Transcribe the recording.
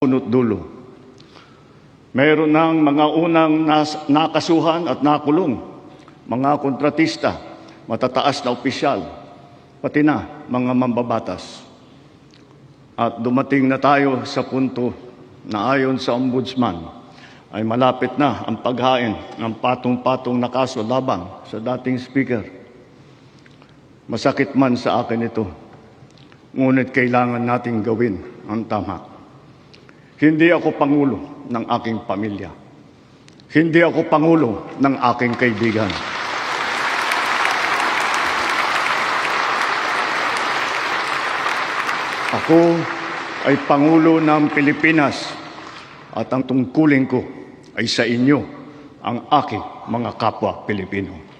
punot dulo. Mayroon ng mga unang nakasuhan at nakulong, mga kontratista, matataas na opisyal, pati na mga mambabatas. At dumating na tayo sa punto na ayon sa Ombudsman ay malapit na ang paghain ng patong-patong na kaso laban sa dating speaker. Masakit man sa akin ito, ngunit kailangan nating gawin ang tama. Hindi ako pangulo ng aking pamilya. Hindi ako pangulo ng aking kaibigan. Ako ay pangulo ng Pilipinas at ang tungkulin ko ay sa inyo, ang aking mga kapwa Pilipino.